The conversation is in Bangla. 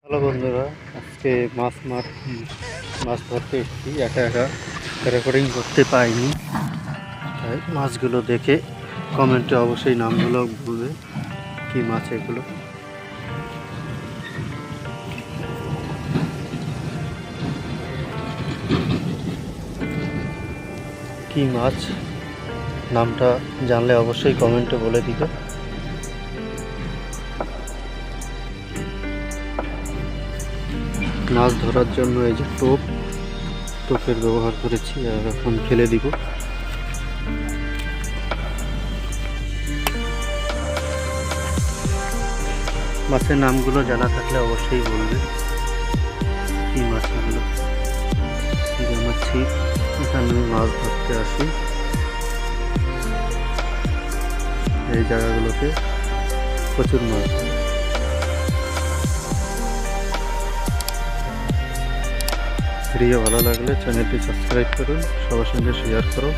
হ্যালো বন্ধুরা, আজকে মাছ ধরতে এসেছি। একা একা রেকর্ডিং করতে পাইনি, তাই মাছগুলো দেখে কমেন্টে অবশ্যই নামগুলো বলবে কি মাছ এগুলো। কি মাছ নামটা জানলে অবশ্যই কমেন্টে বলে দিবে। মাছ ধরার জন্য এই যে টোপের ব্যবহার করেছি, আর এখন ফেলে দিব। মাছের নামগুলো জানা থাকলে অবশ্যই বলবে কি মাছ এগুলো। এই যে আমার ছিপ, এখানে আমি মাছ ধরতে আসি। এই জায়গাগুলোতে প্রচুর মাছ। ভিডিও ভালো লাগলে চ্যানেলটি সাবস্ক্রাইব করুন, সবার সঙ্গে শেয়ার করো।